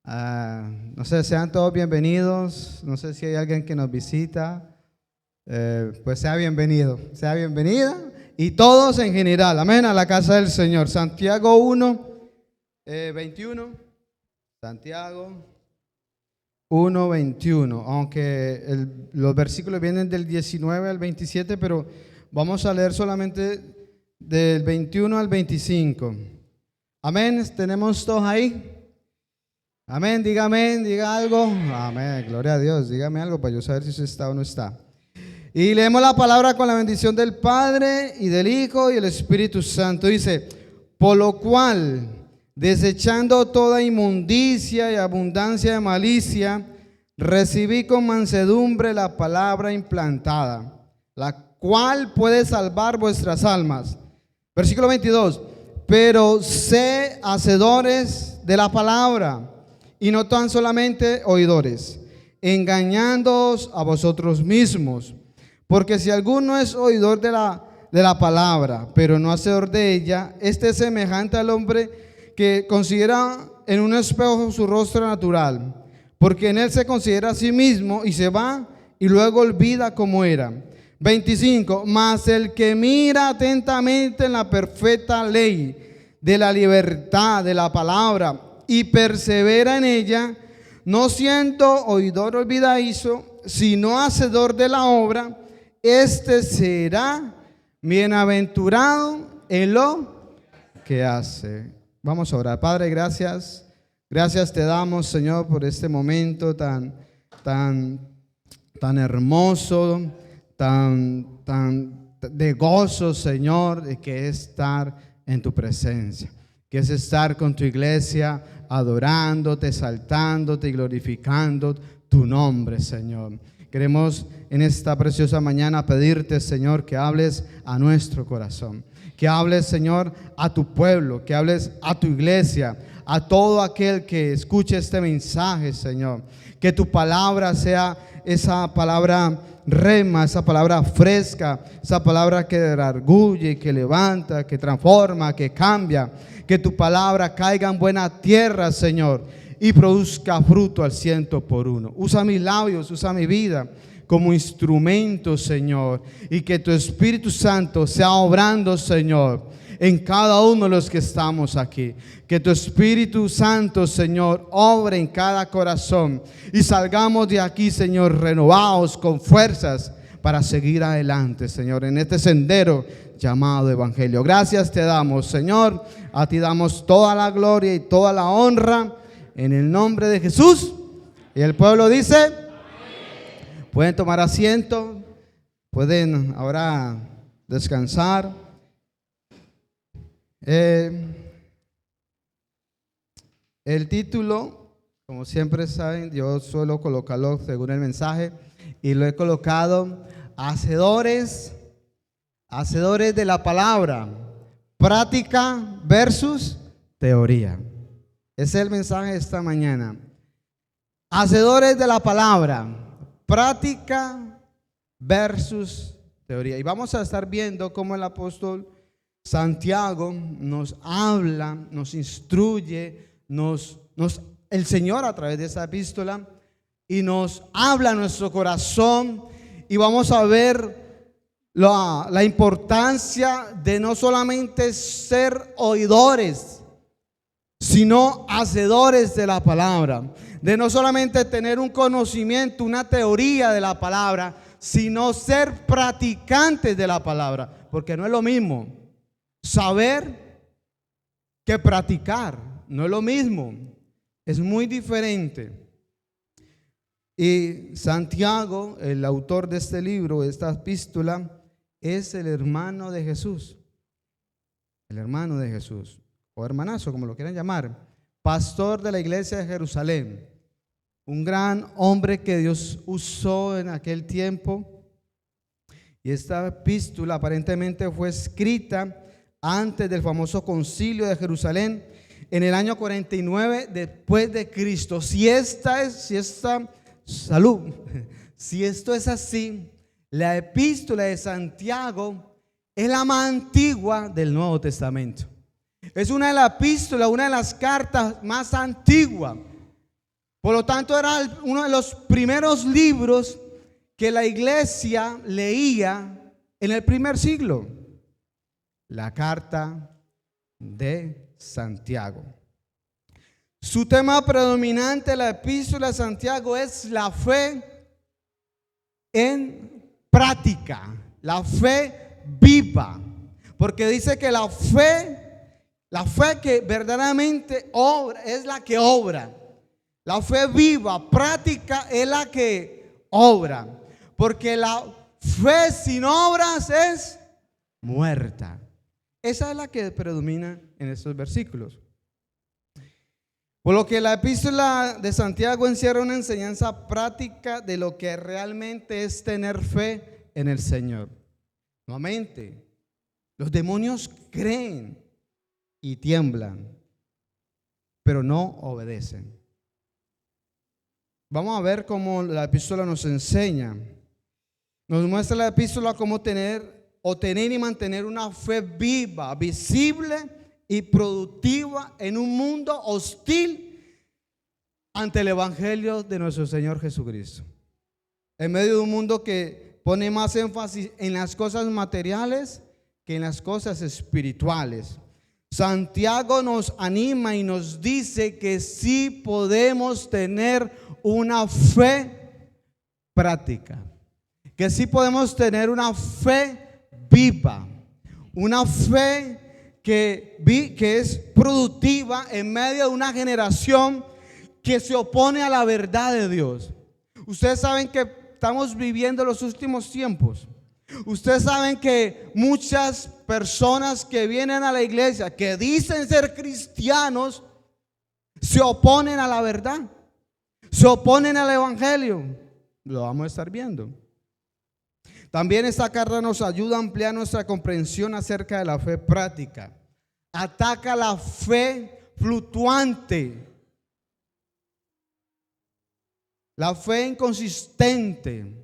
No sé, sean todos bienvenidos. No sé si hay alguien que nos visita. Pues sea bienvenido, sea bienvenida. Y todos en general, amén, a la casa del Señor. Santiago 1, 21. Santiago 1, 21. Aunque los versículos vienen del 19 al 27, pero vamos a leer solamente del 21 al 25. Amén, ¿tenemos todos ahí? Amén, dígame, diga algo. Amén, gloria a Dios, dígame algo para yo saber si usted está o no está. Y leemos la palabra con la bendición del Padre y del Hijo y el Espíritu Santo. Dice: por lo cual, desechando toda inmundicia y abundancia de malicia, recibí con mansedumbre la palabra implantada, la cual puede salvar vuestras almas. Versículo 22. Pero sé hacedores de la palabra, y no tan solamente oidores, engañándoos a vosotros mismos. Porque si alguno es oidor de la palabra, pero no hacedor de ella, este es semejante al hombre que considera en un espejo su rostro natural, porque en él se considera a sí mismo y se va y luego olvida cómo era. 25. Mas el que mira atentamente en la perfecta ley de la libertad de la palabra y persevera en ella, no siendo oidor olvidadizo, sino hacedor de la obra, este será bienaventurado en lo que hace. Vamos a orar. Padre, gracias. Gracias te damos, Señor, por este momento tan hermoso, tan de gozo, Señor, de que es estar en tu presencia, que es estar con tu iglesia, adorándote, exaltándote y glorificando tu nombre, Señor. Queremos en esta preciosa mañana pedirte, Señor, que hables a nuestro corazón, que hables, Señor, a tu pueblo, que hables a tu iglesia, a todo aquel que escuche este mensaje, Señor. Que tu palabra sea esa palabra rema, esa palabra fresca, esa palabra que redarguye, que levanta, que transforma, que cambia. Que tu palabra caiga en buena tierra, Señor, y produzca fruto al 100%. Usa mis labios, usa mi vida como instrumento, Señor, y que tu Espíritu Santo sea obrando, Señor, en cada uno de los que estamos aquí. Que tu Espíritu Santo, Señor, obre en cada corazón y salgamos de aquí, Señor, renovados con fuerzas para seguir adelante, Señor, en este sendero llamado evangelio. Gracias te damos, Señor. A ti damos toda la gloria y toda la honra en el nombre de Jesús. Y el pueblo dice: amén. Pueden tomar asiento, pueden ahora descansar. El título, como siempre saben, yo suelo colocarlo según el mensaje, y lo he colocado: hacedores de la palabra, práctica versus teoría. Ese es el mensaje de esta mañana. Hacedores de la palabra, práctica versus teoría. Y vamos a estar viendo cómo el apóstol Santiago nos habla, nos instruye, el Señor a través de esta epístola, y nos habla a nuestro corazón. Y vamos a ver la importancia de no solamente ser oidores, sino hacedores de la palabra, de no solamente tener un conocimiento, una teoría de la palabra, sino ser practicantes de la palabra, porque no es lo mismo saber que practicar, no es lo mismo, es muy diferente. Y Santiago, el autor de este libro, de esta epístola, es el hermano de Jesús, el hermano de Jesús, o hermanazo, como lo quieran llamar, pastor de la iglesia de Jerusalén, un gran hombre que Dios usó en aquel tiempo. Y esta epístola aparentemente fue escrita antes del famoso concilio de Jerusalén, en el año 49 después de Cristo. Si esto es así, la epístola de Santiago es la más antigua del Nuevo Testamento. Es una de las epístolas, una de las cartas más antiguas. Por lo tanto, era uno de los primeros libros que la iglesia leía en el primer siglo. La carta de Santiago. Su tema predominante, la epístola de Santiago, es la fe en práctica, la fe viva. Porque dice que la fe que verdaderamente obra, es la que obra. La fe viva, práctica, es la que obra. Porque la fe sin obras es muerta. Esa es la que predomina en estos versículos. Por lo que la epístola de Santiago encierra una enseñanza práctica de lo que realmente es tener fe en el Señor. Nuevamente, los demonios creen y tiemblan, pero no obedecen. Vamos a ver cómo la epístola nos enseña. Nos muestra la epístola cómo tener y mantener una fe viva, visible y productiva en un mundo hostil ante el evangelio de nuestro Señor Jesucristo. En medio de un mundo que pone más énfasis en las cosas materiales que en las cosas espirituales, Santiago nos anima y nos dice que sí podemos tener una fe práctica, que sí podemos tener una fe viva, una fe que es productiva en medio de una generación que se opone a la verdad de Dios. Ustedes saben que estamos viviendo los últimos tiempos. Ustedes saben que muchas personas que vienen a la iglesia, que dicen ser cristianos, se oponen a la verdad, se oponen al evangelio. Lo vamos a estar viendo. También esta carta nos ayuda a ampliar nuestra comprensión acerca de la fe práctica. Ataca la fe fluctuante, la fe inconsistente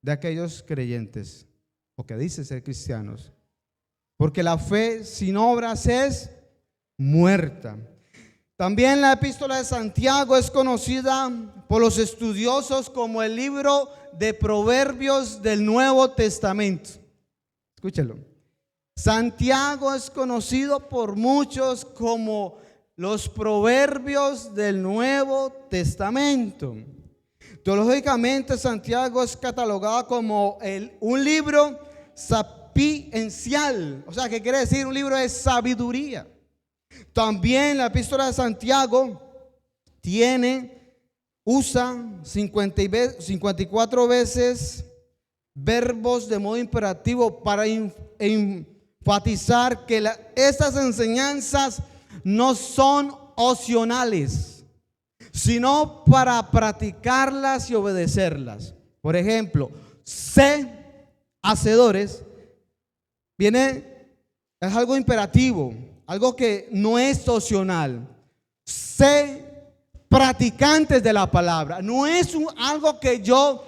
de aquellos creyentes o que dicen ser cristianos, porque la fe sin obras es muerta. También la epístola de Santiago es conocida por los estudiosos como el libro de Proverbios del Nuevo Testamento. Escúchelo. Santiago es conocido por muchos como los Proverbios del Nuevo Testamento. Teológicamente, Santiago es catalogado como un libro sapiencial, o sea, ¿qué quiere decir? Un libro de sabiduría. También la epístola de Santiago usa 54 veces verbos de modo imperativo para enfatizar que estas enseñanzas no son opcionales, sino para practicarlas y obedecerlas. Por ejemplo, sé hacedores es algo imperativo, algo que no es opcional. Sé practicantes de la palabra, no es algo que yo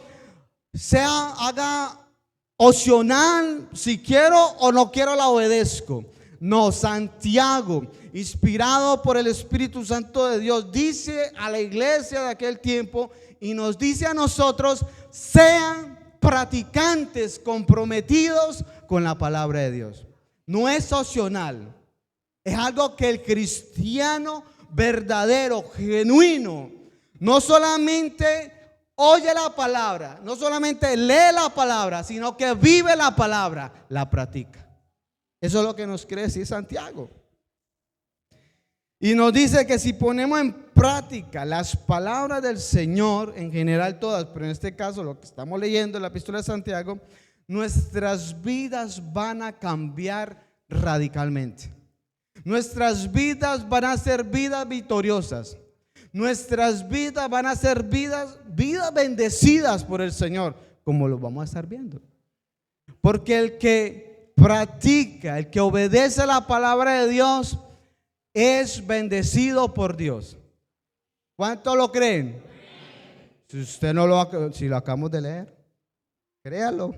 haga opcional, si quiero o no quiero la obedezco. No, Santiago, inspirado por el Espíritu Santo de Dios, dice a la iglesia de aquel tiempo y nos dice a nosotros: sean practicantes comprometidos con la palabra de Dios. No es opcional, es algo que el cristiano verdadero, genuino, no solamente oye la palabra, no solamente lee la palabra, sino que vive la palabra, la practica. Eso es lo que nos quiere decir Santiago. Y nos dice que si ponemos en práctica las palabras del Señor, en general todas, pero en este caso lo que estamos leyendo en la epístola de Santiago, nuestras vidas van a cambiar radicalmente. Nuestras vidas van a ser vidas victoriosas. Nuestras vidas van a ser vidas bendecidas por el Señor, como lo vamos a estar viendo. Porque el que practica, el que obedece la palabra de Dios, es bendecido por Dios. ¿Cuántos lo creen? Si usted si lo acabamos de leer, créalo.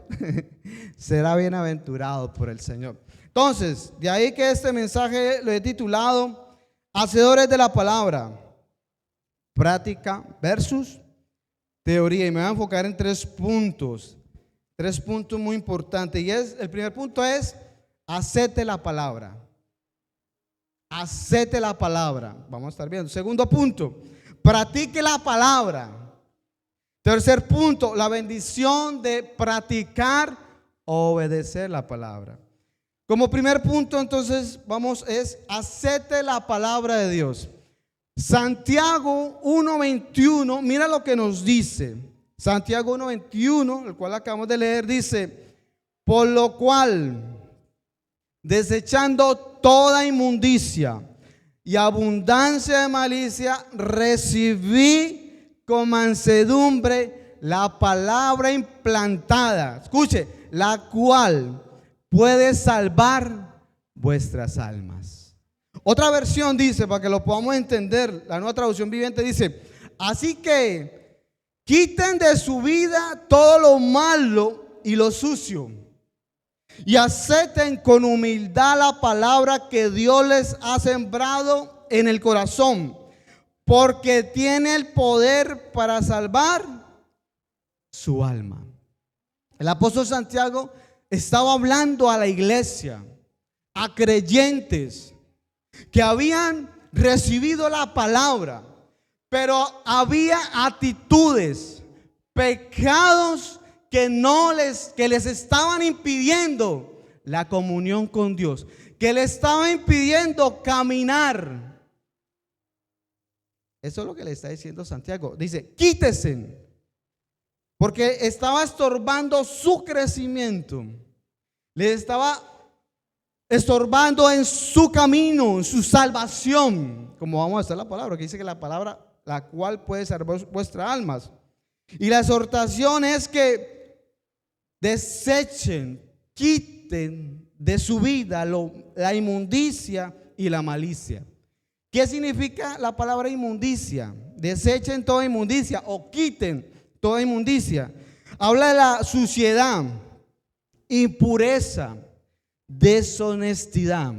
Será bienaventurado por el Señor. Entonces, de ahí que este mensaje lo he titulado Hacedores de la palabra. práctica versus teoría. Y me voy a enfocar en 3 puntos. 3 puntos muy importantes. Y el primer punto es: acepte la palabra. Acepte la palabra. Vamos a estar viendo. Segundo punto: practique la palabra. Tercer punto: la bendición de practicar o obedecer la palabra. Como primer punto, entonces, acepte la palabra de Dios. Santiago 1:21, mira lo que nos dice. Santiago 1:21, el cual acabamos de leer, dice: por lo cual, desechando toda inmundicia y abundancia de malicia, recibí con mansedumbre la palabra implantada, escuche, la cual puede salvar vuestras almas. Otra versión dice, para que lo podamos entender, la Nueva Traducción Viviente dice: así que quiten de su vida todo lo malo y lo sucio, y acepten con humildad la palabra que Dios les ha sembrado en el corazón, porque tiene el poder para salvar su alma. El apóstol Santiago estaba hablando a la iglesia, a creyentes que habían recibido la palabra, pero había actitudes, pecados que les estaban impidiendo la comunión con Dios, que le estaban impidiendo caminar. Eso es lo que le está diciendo Santiago. Dice: quítese, porque estaba estorbando su crecimiento, le estaba estorbando en su camino, en su salvación. Como vamos a estar la palabra, que dice que la palabra, la cual puede salvar vuestras almas. Y la exhortación es que desechen, quiten de su vida la inmundicia y la malicia. ¿Qué significa la palabra inmundicia? Desechen toda inmundicia o quiten toda inmundicia. Habla de la suciedad, impureza, deshonestidad.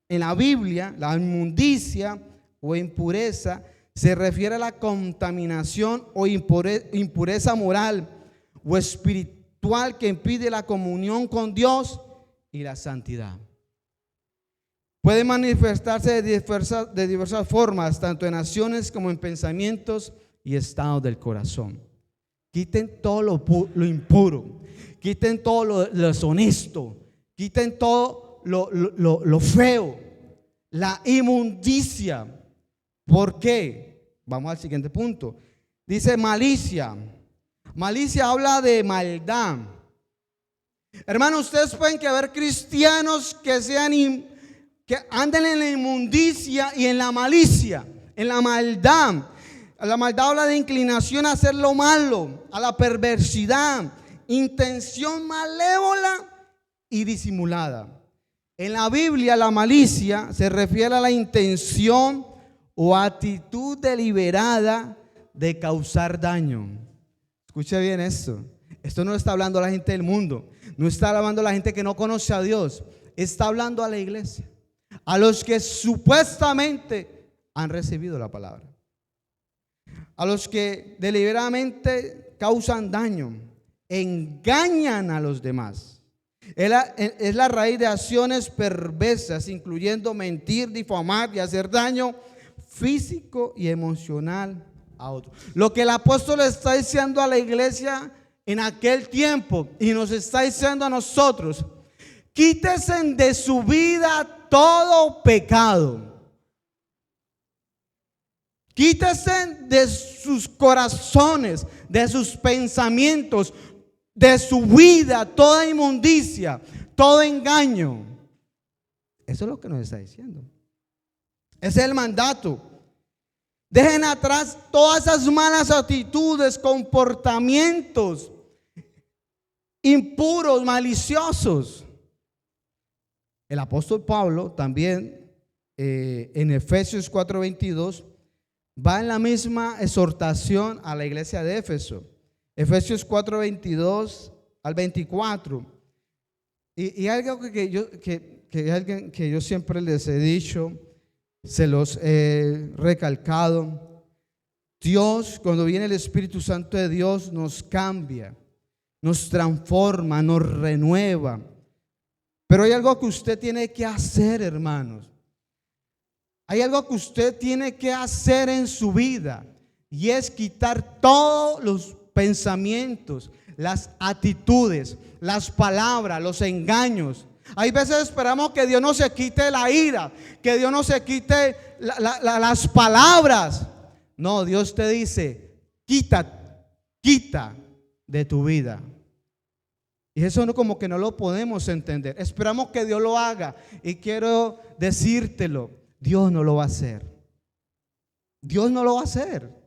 En la Biblia, la inmundicia o impureza se refiere a la contaminación o impureza moral o espiritual que impide la comunión con Dios y la santidad. Puede manifestarse de diversas formas, tanto en acciones como en pensamientos y estados del corazón. Quiten todo lo impuro, quiten todo lo deshonesto, quiten todo lo feo, la inmundicia. ¿Por qué? Vamos al siguiente punto. Dice malicia. Malicia habla de maldad. Hermanos, ustedes pueden que ver cristianos que anden en la inmundicia y en la malicia, en la maldad. La maldad habla de inclinación a hacer lo malo, a la perversidad, intención malévola y disimulada. En la Biblia, la malicia se refiere a la intención o actitud deliberada de causar daño. Escuche bien esto. Esto no está hablando a la gente del mundo, no está hablando a la gente que no conoce a Dios, está hablando a la iglesia, a los que supuestamente han recibido la palabra, a los que deliberadamente causan daño, engañan a los demás. Es la raíz de acciones perversas, incluyendo mentir, difamar y hacer daño físico y emocional a otros. Lo que el apóstol está diciendo a la iglesia en aquel tiempo y nos está diciendo a nosotros: quítese de su vida todo pecado. Quítese de sus corazones, de sus pensamientos, de su vida, toda inmundicia, todo engaño. Eso es lo que nos está diciendo. Ese es el mandato. Dejen atrás todas esas malas actitudes, comportamientos impuros, maliciosos. El apóstol Pablo también en Efesios 4:22 va en la misma exhortación a la iglesia de Éfeso. Efesios 4:22 al 24. Y algo que yo siempre les he dicho, se los he recalcado. Dios, cuando viene el Espíritu Santo de Dios, nos cambia, nos transforma, nos renueva. Pero hay algo que usted tiene que hacer, hermanos. Hay algo que usted tiene que hacer en su vida, y es quitar todos los pensamientos, las actitudes, las palabras, los engaños. Hay veces esperamos que Dios no se quite la ira, que Dios no se quite las palabras. No, Dios te dice, quita de tu vida. Y eso no, como que no lo podemos entender. Esperamos que Dios lo haga, y quiero decírtelo, Dios no lo va a hacer. Dios no lo va a hacer.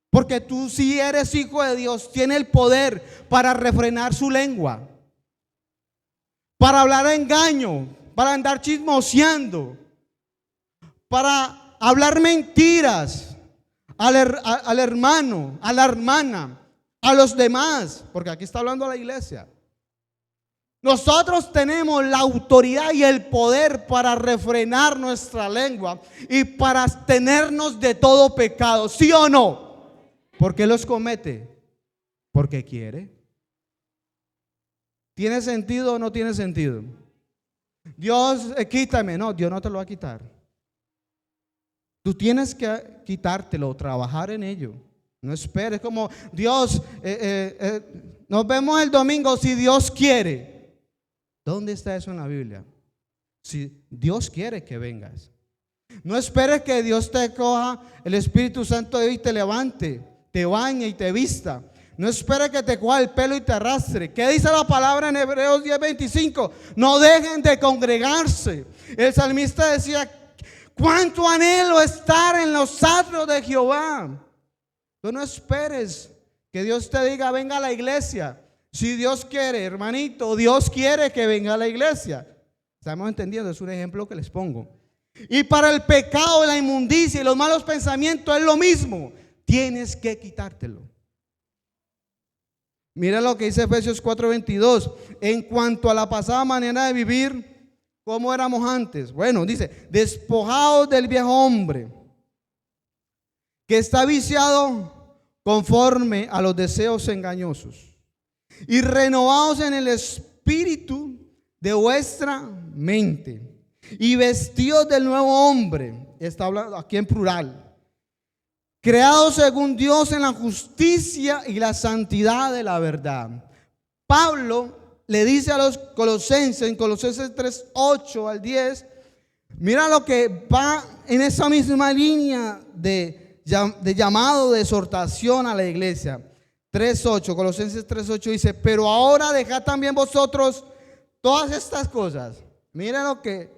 Porque tú, si eres hijo de Dios, tienes el poder para refrenar su lengua, para hablar engaño, para andar chismoseando, para hablar mentiras al hermano, a la hermana, a los demás. Porque aquí está hablando a la iglesia. Nosotros tenemos la autoridad y el poder para refrenar nuestra lengua y para abstenernos de todo pecado, ¿sí o no? ¿Por qué los comete? Porque quiere. ¿Tiene sentido o no tiene sentido? Dios, quítame. No, Dios no te lo va a quitar. Tú tienes que quitártelo, trabajar en ello. No esperes como Dios, nos vemos el domingo si Dios quiere. ¿Dónde está eso en la Biblia? Si Dios quiere que vengas. No esperes que Dios te coja el Espíritu Santo de Dios y te levante, te bañe y te vista. No esperes que te coja el pelo y te arrastre. ¿Qué dice la palabra en Hebreos 10:25? No dejen de congregarse. El salmista decía, cuánto anhelo estar en los atrios de Jehová. Tú no esperes que Dios te diga, venga a la iglesia. Si Dios quiere, hermanito, Dios quiere que venga a la iglesia. Estamos entendiendo, es un ejemplo que les pongo. Y para el pecado, la inmundicia y los malos pensamientos es lo mismo. Tienes que quitártelo. Mira lo que dice Efesios 4:22. En cuanto a la pasada manera de vivir, ¿cómo éramos antes? Bueno, dice, despojados del viejo hombre, que está viciado conforme a los deseos engañosos, y renovados en el espíritu de vuestra mente, y vestidos del nuevo hombre. Está hablando aquí en plural, creados según Dios en la justicia y la santidad de la verdad. Pablo le dice a los colosenses, en Colosenses 3:8 al 10, mira lo que va en esa misma línea de llamado, de exhortación a la iglesia. 3:8, Colosenses 3:8 dice, pero ahora dejad también vosotros todas estas cosas. Mira lo que,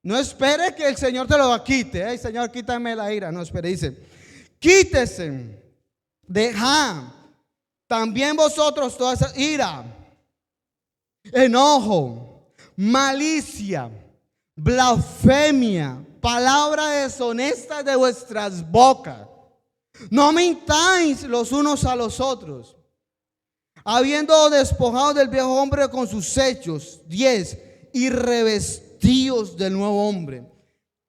no espere que el Señor te lo quite. Hey, Señor, quítame la ira. No espere, dice, quítese, dejad también vosotros toda esa ira, enojo, malicia, blasfemia, palabras deshonestas de vuestras bocas. No mintáis los unos a los otros, habiendo despojado del viejo hombre con sus hechos. 10, y revestidos del nuevo hombre,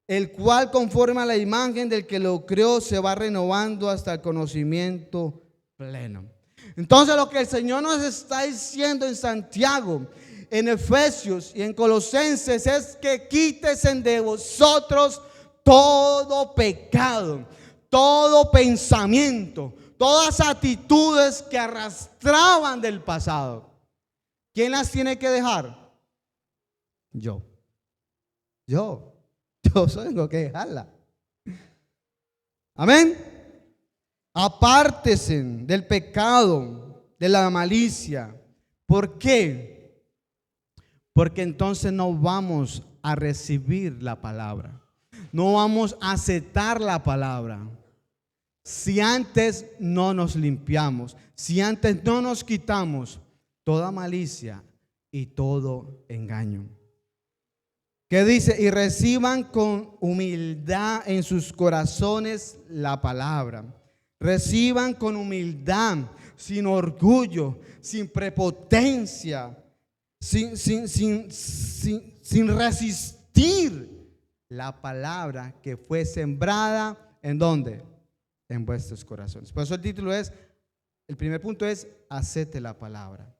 el cual conforme a la imagen del que lo creó se va renovando hasta el conocimiento pleno. Entonces lo que el Señor nos está diciendo en Santiago, en Efesios y en Colosenses es que quítesen de vosotros todo pecado, todo pensamiento, todas actitudes que arrastraban del pasado. ¿Quién las tiene que dejar? Yo tengo que dejarla. Amén. Apártense del pecado, de la malicia. ¿Por qué? Porque entonces no vamos a recibir la palabra, no vamos a aceptar la palabra. Si antes no nos limpiamos, si antes no nos quitamos toda malicia y todo engaño. ¿Qué dice? Y reciban con humildad en sus corazones la palabra. Reciban con humildad, sin orgullo, sin prepotencia, sin resistir la palabra que fue sembrada. ¿En dónde? en vuestros corazones. Por eso el primer punto es, acepte la palabra.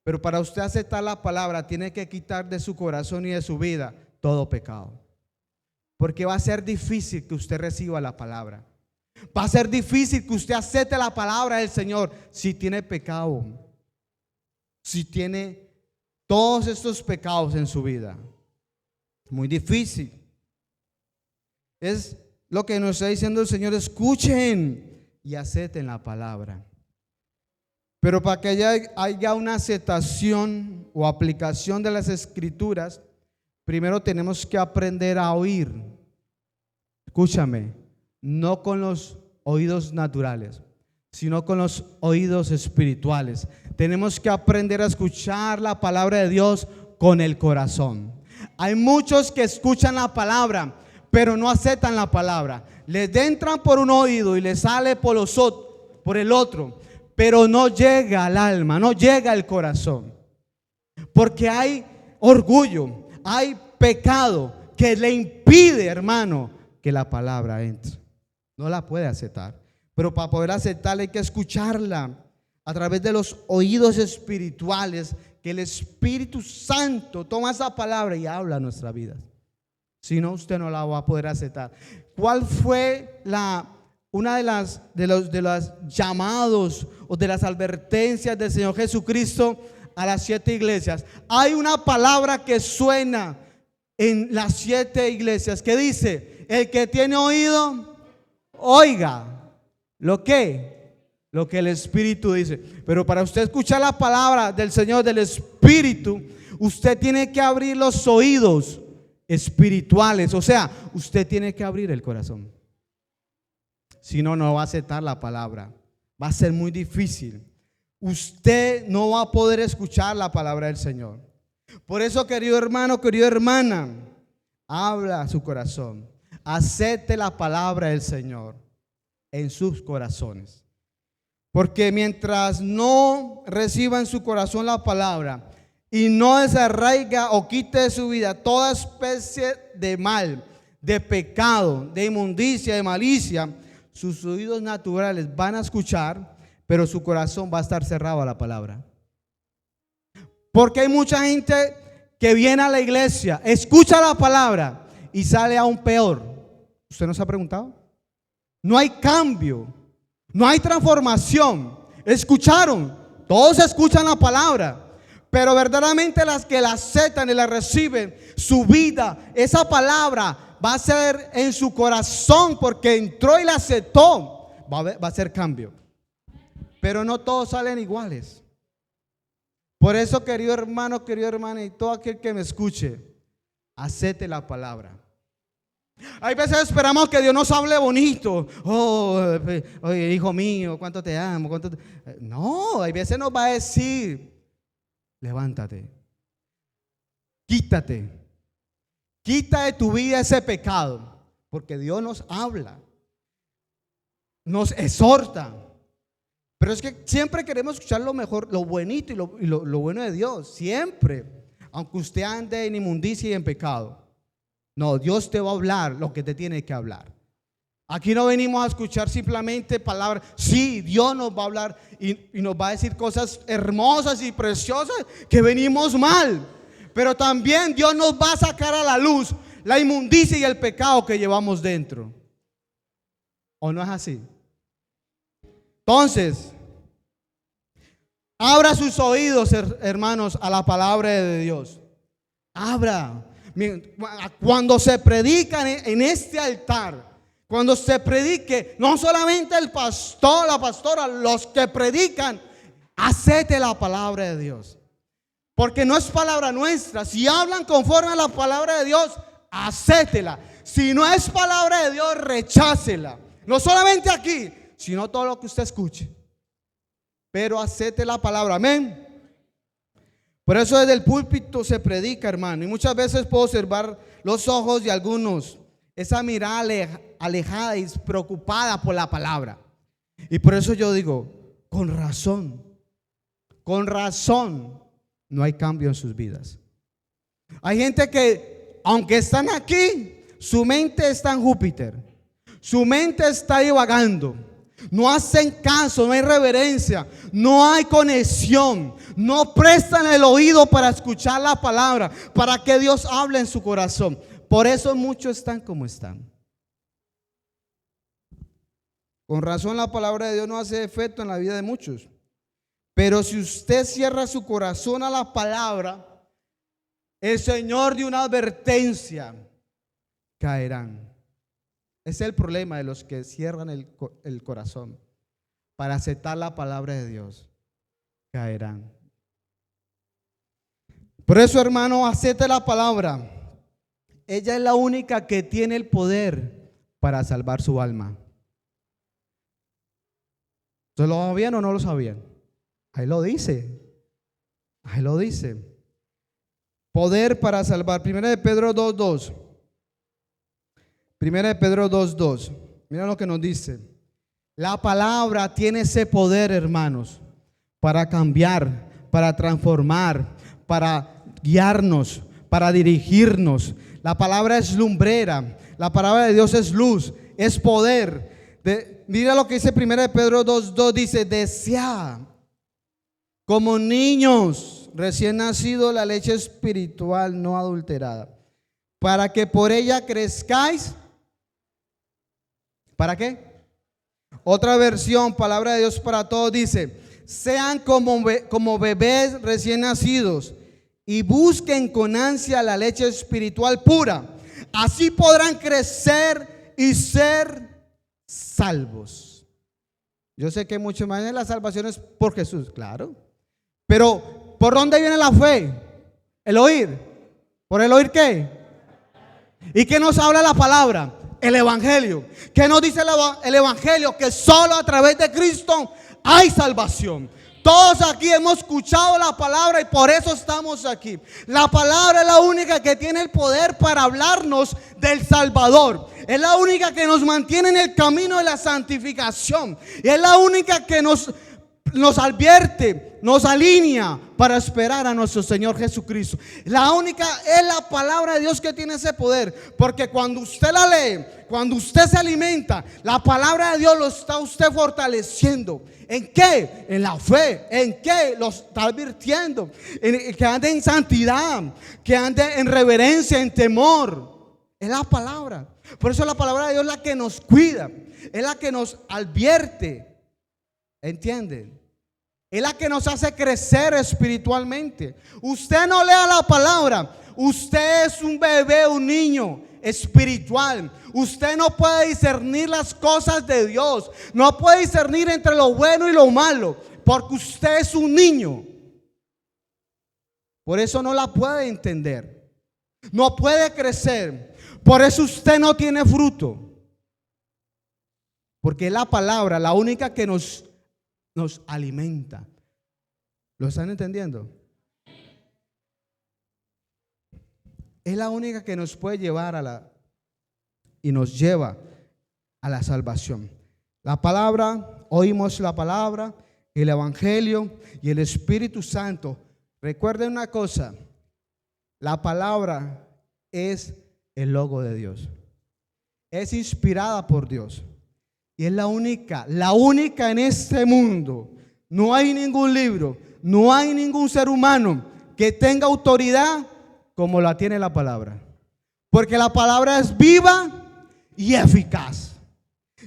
Pero para usted aceptar la palabra, tiene que quitar de su corazón y de su vida todo pecado. Porque va a ser difícil que usted reciba la palabra. Va a ser difícil que usted acepte la palabra del Señor si tiene pecado, si tiene todos estos pecados en su vida. Muy difícil. Es lo que nos está diciendo el Señor: escuchen y acepten la palabra. Pero para que haya una aceptación o aplicación de las Escrituras, primero tenemos que aprender a oír. Escúchame, no con los oídos naturales, sino con los oídos espirituales. Tenemos que aprender a escuchar la palabra de Dios con el corazón. Hay muchos que escuchan la palabra, pero no aceptan la palabra. Les entran por un oído y les sale por el otro, pero no llega al alma, no llega al corazón. Porque hay orgullo, hay pecado que le impide, hermano, que la palabra entre. No la puede aceptar. Pero para poder aceptarla hay que escucharla a través de los oídos espirituales, que el Espíritu Santo toma esa palabra y habla a nuestra vida. Si no, usted no la va a poder aceptar. ¿Cuál fue una de los llamados o de las advertencias del Señor Jesucristo a las 7 iglesias? Hay una palabra que suena en las 7 iglesias que dice: el que tiene oído, oiga lo que el Espíritu dice. Pero para usted escuchar la palabra del Señor, del Espíritu, usted tiene que abrir los oídos espirituales. O sea, usted tiene que abrir el corazón. Si no, no va a aceptar la palabra. Va a ser muy difícil. Usted no va a poder escuchar la palabra del Señor. Por eso, querido hermano, querida hermana, habla a su corazón. Acepte la palabra del Señor en sus corazones. Porque mientras no reciba en su corazón la palabra y no desarraiga o quite de su vida toda especie de mal, de pecado, de inmundicia, de malicia, sus oídos naturales van a escuchar, pero su corazón va a estar cerrado a la palabra. Porque hay mucha gente que viene a la iglesia, escucha la palabra y sale aún peor. ¿Usted no se ha preguntado? No hay cambio, no hay transformación. Escucharon, todos escuchan la palabra, pero verdaderamente las que la aceptan y la reciben, su vida, esa palabra va a ser en su corazón porque entró y la aceptó. Va a ser cambio. Pero no todos salen iguales. Por eso, querido hermano, querida hermana, y todo aquel que me escuche, acepte la palabra. Hay veces esperamos que Dios nos hable bonito. Oye, hijo mío, cuánto te amo, No, hay veces nos va a decir: levántate, quítate, quita de tu vida ese pecado. Porque Dios nos habla, nos exhorta. Pero es que siempre queremos escuchar lo mejor, lo bonito y lo bueno de Dios. Siempre, aunque usted ande en inmundicia y en pecado. No, Dios te va a hablar lo que te tiene que hablar. Aquí no venimos a escuchar simplemente palabras. Sí, Dios nos va a hablar y nos va a decir cosas hermosas y preciosas que venimos mal. Pero también Dios nos va a sacar a la luz la inmundicia y el pecado que llevamos dentro. ¿O no es así? Entonces, abra sus oídos, hermanos, a la palabra de Dios. Abra. Cuando se predica en este altar, cuando se predique, no solamente el pastor, la pastora, los que predican, acepte la palabra de Dios. Porque no es palabra nuestra. Si hablan conforme a la palabra de Dios, acéptela. Si no es palabra de Dios, rechácela. No solamente aquí, sino todo lo que usted escuche. Pero acepte la palabra, amén. Por eso desde el púlpito se predica, hermano. Y muchas veces puedo observar los ojos de algunos, esa mirada alejada y preocupada por la palabra. Y por eso yo digo, con razón, no hay cambio en sus vidas. Hay gente que, aunque están aquí, su mente está en Júpiter, Su mente está divagando. No hacen caso, no hay reverencia, no hay conexión, no prestan el oído para escuchar la palabra, para que Dios hable en su corazón. Por eso muchos están como están. Con razón la palabra de Dios no hace efecto en la vida de muchos. Pero si usted cierra su corazón a la palabra, el Señor dio una advertencia: caerán. Ese es el problema de los que cierran el corazón para aceptar la palabra de Dios. Caerán. Por eso, hermano, acepte la palabra. Ella es la única que tiene el poder para salvar su alma. ¿Se lo sabían o no lo sabían? Ahí lo dice. Ahí lo dice. Poder para salvar. Primera de Pedro 2:2. Primera de Pedro 2:2. Mira lo que nos dice. La palabra tiene ese poder, hermanos, para cambiar, para transformar, para guiarnos, para dirigirnos. La palabra es lumbrera. La palabra de Dios es luz, es poder. Mira lo que dice Primera de Pedro 2:2. Dice: desead como niños recién nacidos la leche espiritual no adulterada, para que por ella crezcáis. ¿Para qué? Otra versión, palabra de Dios para todos, dice: sean como bebés recién nacidos y busquen con ansia la leche espiritual pura. Así podrán crecer y ser salvos. Yo sé que muchos más de la salvación es por Jesús, claro. Pero ¿por dónde viene la fe? El oír. ¿Por el oír qué? ¿Y qué nos habla la palabra? El evangelio. ¿Qué nos dice el evangelio? Que solo a través de Cristo hay salvación. Todos aquí hemos escuchado la palabra y por eso estamos aquí. La palabra es la única que tiene el poder para hablarnos del Salvador. Es la única que nos mantiene en el camino de la santificación. Y es la única que nos advierte, nos alinea para esperar a nuestro Señor Jesucristo. La única es la palabra de Dios que tiene ese poder. Porque cuando usted la lee, cuando usted se alimenta, la palabra de Dios lo está usted fortaleciendo. ¿En qué? En la fe. ¿En qué? Lo está advirtiendo. Que ande en santidad, que ande en reverencia, en temor. Es la palabra. Por eso la palabra de Dios es la que nos cuida, es la que nos advierte. ¿Entienden? Es la que nos hace crecer espiritualmente. Usted no lea la palabra, usted es un bebé, un niño espiritual. Usted no puede discernir las cosas de Dios, no puede discernir entre lo bueno y lo malo, porque usted es un niño. Por eso no la puede entender, no puede crecer. Por eso usted no tiene fruto, porque es la palabra la única que nos alimenta. ¿Lo están entendiendo? Es la única que nos puede llevar y nos lleva a la salvación. La palabra, oímos la palabra, el evangelio y el Espíritu Santo. Recuerden una cosa: la palabra es el logo de Dios. Es inspirada por Dios. Y es la única en este mundo. No hay ningún libro, no hay ningún ser humano que tenga autoridad como la tiene la palabra. Porque la palabra es viva y eficaz.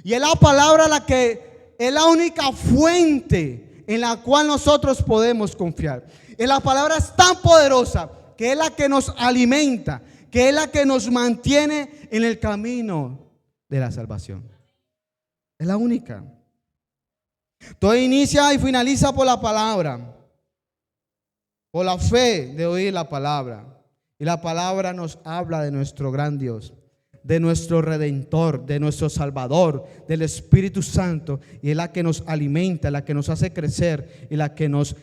Y es la palabra la que es la única fuente en la cual nosotros podemos confiar. Y la palabra es tan poderosa que es la que nos alimenta, que es la que nos mantiene en el camino de la salvación. Es la única. Todo inicia y finaliza por la palabra, por la fe de oír la palabra. Y la palabra nos habla de nuestro gran Dios, de nuestro Redentor, de nuestro Salvador, del Espíritu Santo. Y es la que nos alimenta, la que nos hace crecer y la que nos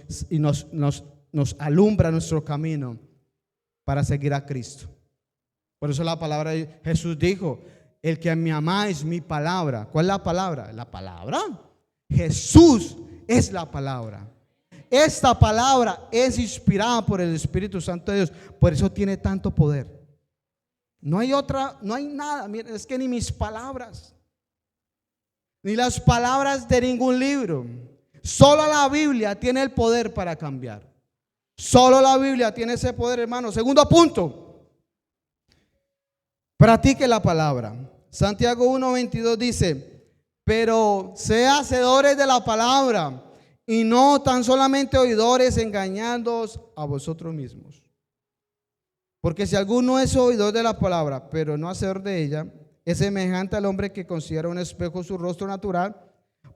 alumbra nuestro camino para seguir a Cristo. Por eso la palabra de Jesús dijo: el que me amáis, mi palabra. ¿Cuál es la palabra? La palabra. Jesús es la palabra. Esta palabra es inspirada por el Espíritu Santo de Dios. Por eso tiene tanto poder. No hay otra, no hay nada. Miren, es que ni mis palabras ni las palabras de ningún libro. Solo la Biblia tiene el poder para cambiar. Solo la Biblia tiene ese poder, hermano. Segundo punto, practique la palabra. Santiago 1:22 dice: pero sea hacedores de la palabra y no tan solamente oidores, engañándoos a vosotros mismos. Porque si alguno es oidor de la palabra, pero no hacedor de ella, es semejante al hombre que considera un espejo su rostro natural,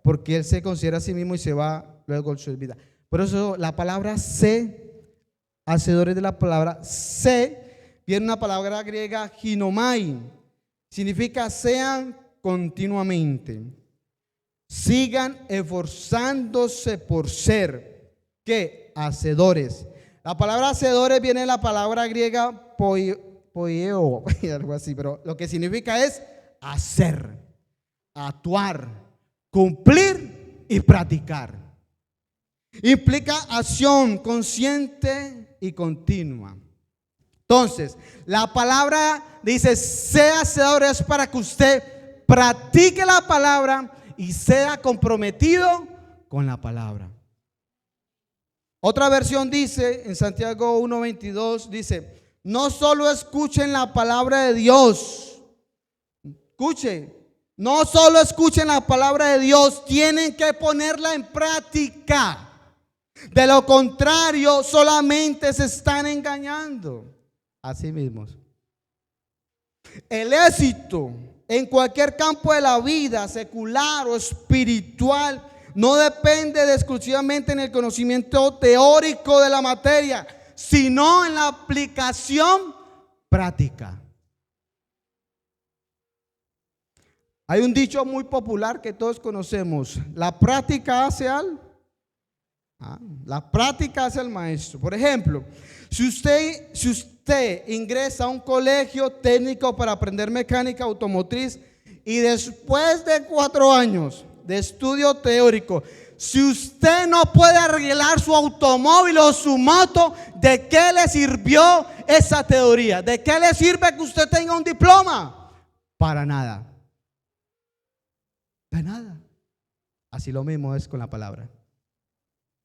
porque él se considera a sí mismo y se va luego su vida. Por eso la palabra sé, hacedores de la palabra, sé, viene una palabra griega ginomai, significa sean continuamente, sigan esforzándose por ser, ¿qué? Hacedores. La palabra hacedores viene de la palabra griega poieo, algo así, pero lo que significa es hacer, actuar, cumplir y practicar. Implica acción consciente y continua. Entonces, la palabra dice, sea hacedores, para que usted practique la palabra y sea comprometido con la palabra. Otra versión dice, en Santiago 1:22, dice: no solo escuchen la palabra de Dios, no solo escuchen la palabra de Dios, tienen que ponerla en práctica. De lo contrario, solamente se están engañando a sí mismos. El éxito en cualquier campo de la vida, secular o espiritual, no depende exclusivamente en el conocimiento teórico de la materia, sino en la aplicación práctica. Hay un dicho muy popular que todos conocemos: la práctica hace la práctica hace al maestro. Por ejemplo, si usted ingresa a un colegio técnico para aprender mecánica automotriz y después de 4 años de estudio teórico, si usted no puede arreglar su automóvil o su moto, ¿de qué le sirvió esa teoría? ¿De qué le sirve que usted tenga un diploma? Para nada. De nada. Así lo mismo es con la palabra.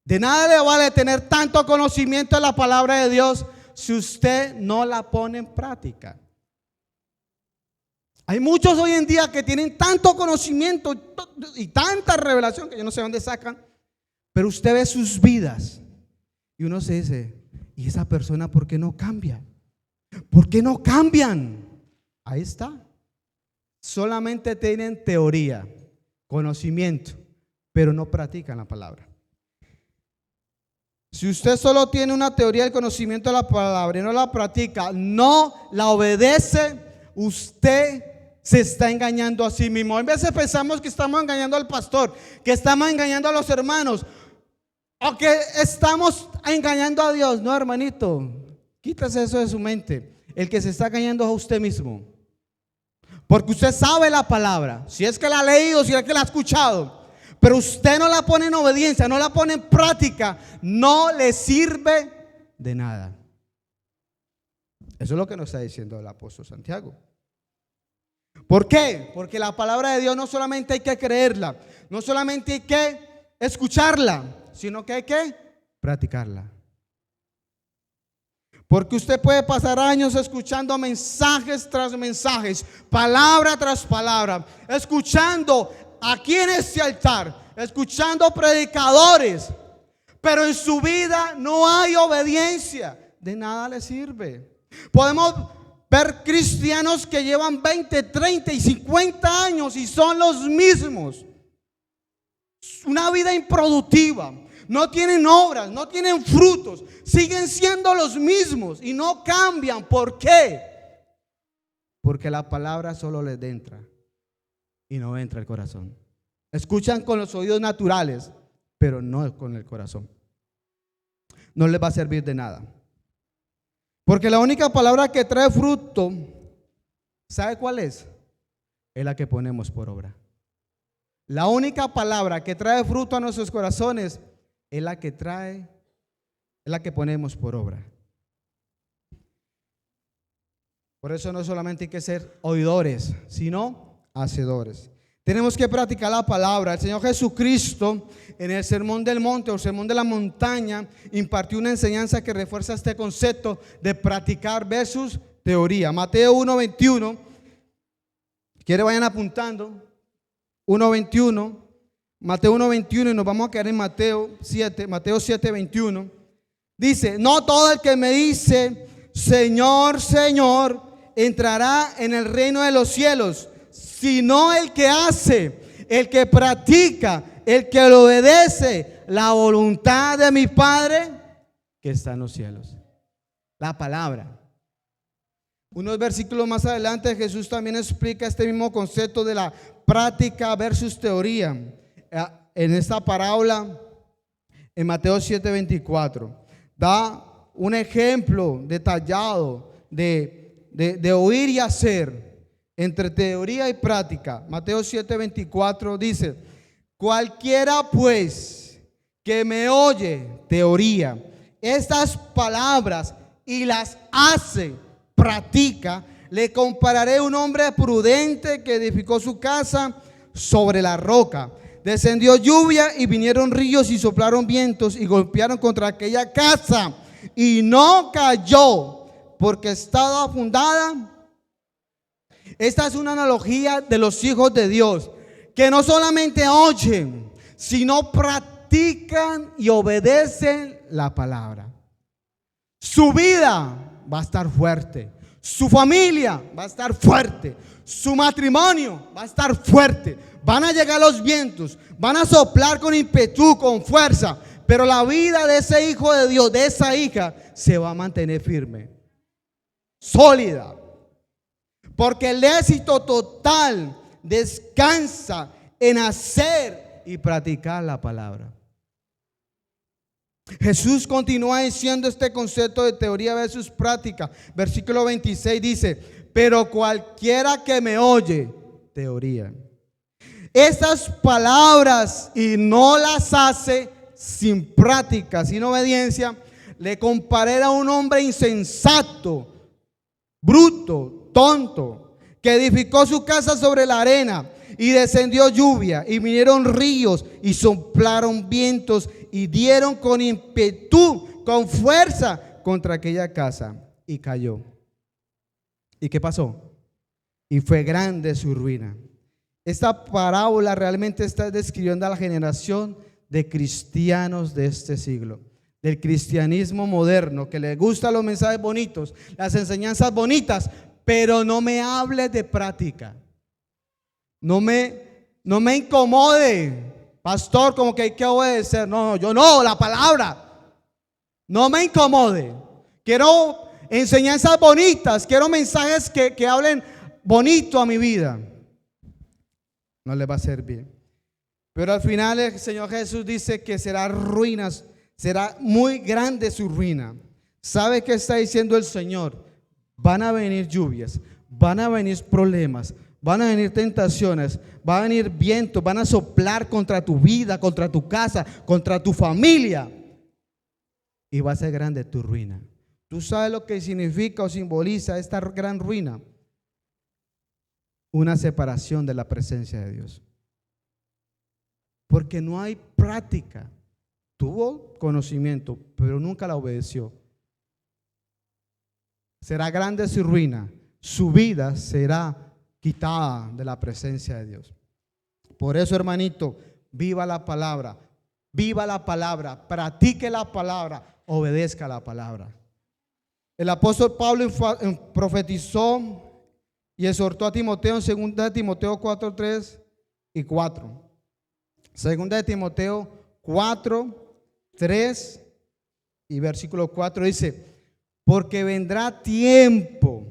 De nada le vale tener tanto conocimiento de la palabra de Dios si usted no la pone en práctica. Hay muchos hoy en día que tienen tanto conocimiento y tanta revelación que yo no sé dónde sacan, pero usted ve sus vidas y uno se dice: ¿y esa persona por qué no cambia? ¿Por qué no cambian? Ahí está. Solamente tienen teoría, conocimiento, pero no practican la palabra. Si usted solo tiene una teoría del conocimiento de la palabra y no la practica, no la obedece, usted se está engañando a sí mismo. A veces pensamos que estamos engañando al pastor, que estamos engañando a los hermanos, o que estamos engañando a Dios. No, hermanito, quítese eso de su mente. El que se está engañando es a usted mismo, porque usted sabe la palabra, si es que la ha leído, si es que la ha escuchado, pero usted no la pone en obediencia, no la pone en práctica, no le sirve de nada. Eso es lo que nos está diciendo el apóstol Santiago. ¿Por qué? Porque la palabra de Dios no solamente hay que creerla, no solamente hay que escucharla, sino que hay que practicarla. Porque usted puede pasar años escuchando mensajes tras mensajes, palabra tras palabra, escuchando aquí en este altar, escuchando predicadores, pero en su vida no hay obediencia. De nada le sirve. Podemos ver cristianos que llevan 20, 30 y 50 años y son los mismos. Una vida improductiva. No tienen obras, no tienen frutos, siguen siendo los mismos y no cambian. ¿Por qué? Porque la palabra solo les entra y no entra al corazón. Escuchan con los oídos naturales, pero no con el corazón. No les va a servir de nada. Porque la única palabra que trae fruto, ¿sabe cuál es? Es la que ponemos por obra. La única palabra que trae fruto a nuestros corazones es la que ponemos por obra. Por eso no solamente hay que ser oidores, sino hacedores. Tenemos que practicar la palabra. El Señor Jesucristo en el Sermón del Monte o Sermón de la Montaña impartió una enseñanza que refuerza este concepto de practicar versus teoría. Mateo 1:21. ¿Quiere vayan apuntando? 1:21. Mateo 1:21 y nos vamos a quedar en Mateo 7:21. Dice: no todo el que me dice Señor, Señor, entrará en el reino de los cielos, sino el que hace, el que practica, el que le obedece la voluntad de mi Padre que está en los cielos. La palabra. Unos versículos más adelante Jesús también explica este mismo concepto de la práctica versus teoría. En esta parábola, en Mateo 7:24, da un ejemplo detallado de oír y hacer entre teoría y práctica. Mateo 7:24 dice: cualquiera pues que me oye, teoría, estas palabras y las hace, practica, le compararé a un hombre prudente que edificó su casa sobre la roca. Descendió lluvia y vinieron ríos y soplaron vientos y golpearon contra aquella casa, y no cayó porque estaba fundada. Esta es una analogía de los hijos de Dios, que no solamente oyen, sino practican y obedecen la palabra. Su vida va a estar fuerte, su familia va a estar fuerte, su matrimonio va a estar fuerte. Van a llegar los vientos, van a soplar con ímpetu, con fuerza, pero la vida de ese hijo de Dios, de esa hija, se va a mantener firme, sólida, porque el éxito total descansa en hacer y practicar la palabra. Jesús continúa diciendo este concepto de teoría versus práctica. Versículo 26 dice: pero cualquiera que me oye, teoría, estas palabras y no las hace, sin práctica, sin obediencia, le comparé a un hombre insensato, bruto, tonto, que edificó su casa sobre la arena, y descendió lluvia y vinieron ríos y soplaron vientos y dieron con ímpetu, con fuerza contra aquella casa, y cayó. ¿Y qué pasó? Y fue grande su ruina. Esta parábola realmente está describiendo a la generación de cristianos de este siglo, del cristianismo moderno, que le gustan los mensajes bonitos, las enseñanzas bonitas, pero no me hables de práctica. No me incomode, pastor, como que hay que obedecer. No, yo no, la palabra. No me incomode. Quiero enseñanzas bonitas, quiero mensajes que hablen bonito a mi vida. No le va a servir. Pero al final el Señor Jesús dice que será ruinas, será muy grande su ruina. ¿Sabe qué está diciendo el Señor? Van a venir lluvias, van a venir problemas, van a venir tentaciones, van a venir vientos, van a soplar contra tu vida, contra tu casa, contra tu familia, y va a ser grande tu ruina. ¿Tú sabes lo que significa o simboliza esta gran ruina? Una separación de la presencia de Dios. Porque no hay práctica. Tuvo conocimiento, pero nunca la obedeció. Será grande su ruina. Su vida será quitada de la presencia de Dios. Por eso, hermanito, viva la palabra, practique la palabra, obedezca la palabra. El apóstol Pablo profetizó y exhortó a Timoteo en 2 Timoteo 4, 3 y 4. 2 Timoteo 4, 3 y versículo 4 dice: porque vendrá tiempo.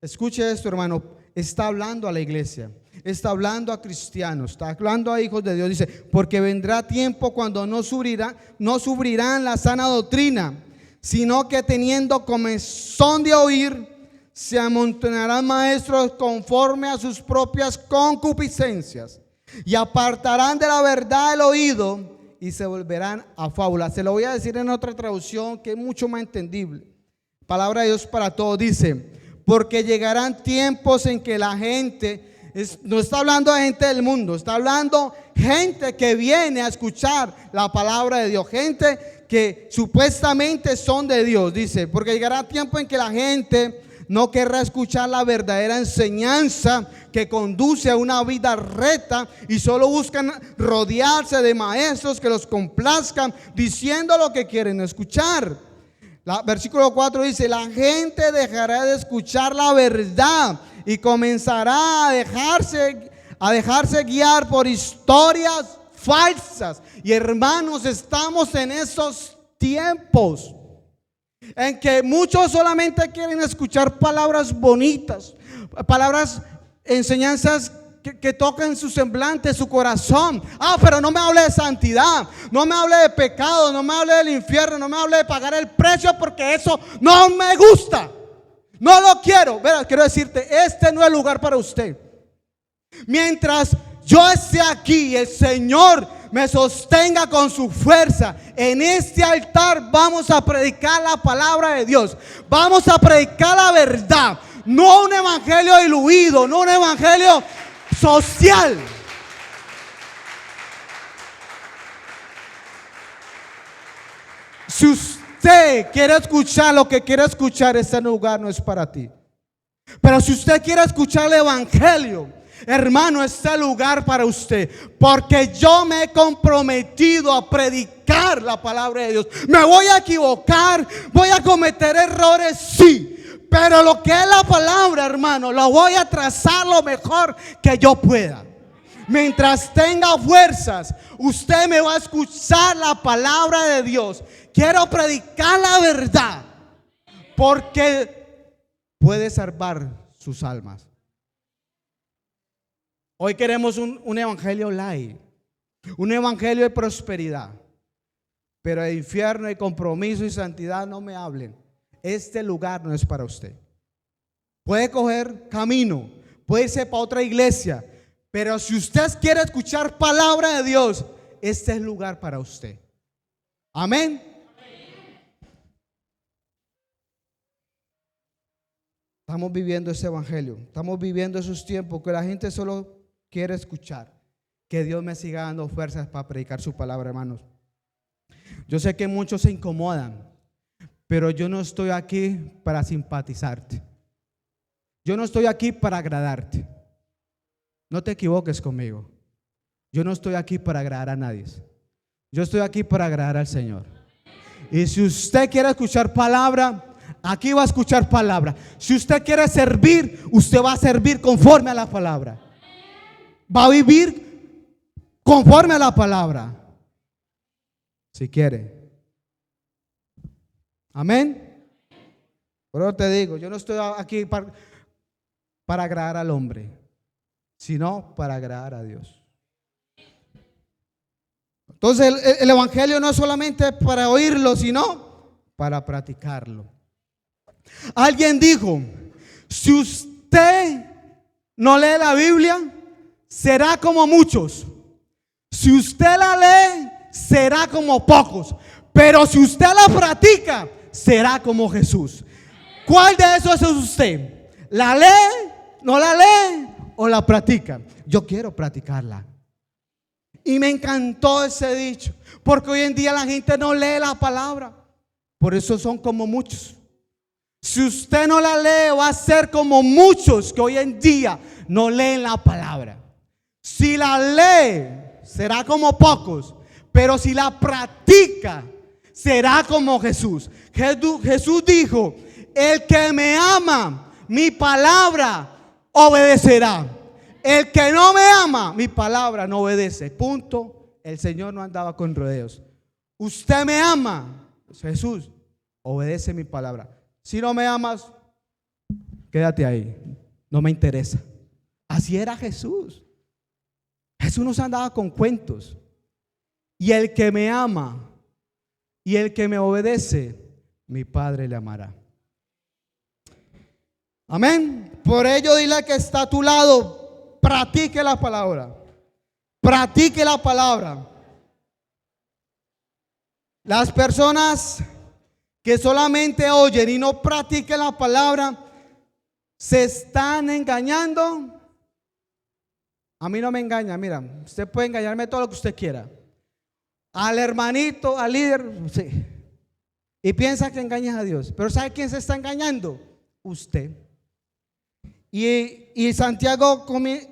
Escuche esto, hermano. Está hablando a la iglesia, está hablando a cristianos, está hablando a hijos de Dios. Dice: porque vendrá tiempo cuando no sufrirán la sana doctrina, sino que teniendo comezón de oír, se amontonarán maestros conforme a sus propias concupiscencias, y apartarán de la verdad el oído y se volverán a fábulas. Se lo voy a decir en otra traducción que es mucho más entendible. Palabra de Dios para todos. Dice: porque llegarán tiempos en que la gente no está hablando de gente del mundo, está hablando gente que viene a escuchar la palabra de Dios, gente que supuestamente son de Dios. Dice, porque llegará tiempo en que la gente no querrá escuchar la verdadera enseñanza que conduce a una vida recta, y solo buscan rodearse de maestros que los complazcan diciendo lo que quieren escuchar. Versículo 4 dice, la gente dejará de escuchar la verdad y comenzará a dejarse guiar por historias falsas. Y hermanos, estamos en esos tiempos en que muchos solamente quieren escuchar palabras bonitas, palabras, enseñanzas que toquen su semblante, su corazón. Pero no me hable de santidad, no me hable de pecado, no me hable del infierno, no me hable de pagar el precio, porque eso no me gusta, no lo quiero. Verá, quiero decirte, este no es el lugar para usted. Mientras yo esté aquí, el Señor me sostenga con su fuerza, en este altar vamos a predicar la palabra de Dios, vamos a predicar la verdad, no un evangelio diluido, no un evangelio social. Si usted quiere escuchar lo que quiere escuchar, este lugar no es para ti. Pero si usted quiere escuchar el evangelio, hermano, este lugar para usted, porque yo me he comprometido a predicar la palabra de Dios. Me voy a equivocar, voy a cometer errores, sí, pero lo que es la palabra, hermano, lo voy a trazar lo mejor que yo pueda. Mientras tenga fuerzas, usted me va a escuchar la palabra de Dios. Quiero predicar la verdad, porque puede salvar sus almas. Hoy queremos un evangelio light, un evangelio de prosperidad, pero de infierno y compromiso y santidad no me hablen. Este lugar no es para usted. Puede coger camino, puede irse para otra iglesia, pero si usted quiere escuchar palabra de Dios, este es el lugar para usted. Amén. Estamos viviendo ese evangelio, estamos viviendo esos tiempos que la gente solo quiere escuchar. Que Dios me siga dando fuerzas para predicar su palabra, hermanos. Yo sé que muchos se incomodan, pero yo no estoy aquí para simpatizarte. Yo no estoy aquí para agradarte. No te equivoques conmigo. Yo no estoy aquí para agradar a nadie. Yo estoy aquí para agradar al Señor. Y si usted quiere escuchar palabra, aquí va a escuchar palabra. Si usted quiere servir, usted va a servir conforme a la palabra. Va a vivir conforme a la palabra, si quiere. Amén. Pero te digo, yo no estoy aquí para agradar al hombre, sino para agradar a Dios. Entonces el evangelio no es solamente para oírlo, sino para practicarlo. Alguien dijo, si usted no lee la Biblia, será como muchos. Si usted la lee, será como pocos. Pero si usted la practica, será como Jesús. ¿Cuál de esos es usted? ¿La lee, no la lee o la practica? Yo quiero practicarla. Y me encantó ese dicho, porque hoy en día la gente no lee la palabra. Por eso son como muchos. Si usted no la lee, va a ser como muchos que hoy en día no leen la palabra. Si la lee, será como pocos, pero si la practica, será como Jesús. Jesús dijo, el que me ama, mi palabra obedecerá. El que no me ama, mi palabra no obedece. Punto. El Señor no andaba con rodeos. Usted me ama, Jesús, obedece mi palabra. Si no me amas, quédate ahí, no me interesa. Así era Jesús. Jesús no se andaba con cuentos. Y el que me ama y el que me obedece, mi Padre le amará. Amén. Por ello dile al que está a tu lado, practique la palabra. Practique la palabra. Las personas que solamente oyen y no practiquen la palabra se están engañando A mí no me engaña, mira, usted puede engañarme todo lo que usted quiera. Al hermanito, al líder, sí. Y piensa que engañas a Dios. Pero ¿sabe quién se está engañando? Usted. Y Santiago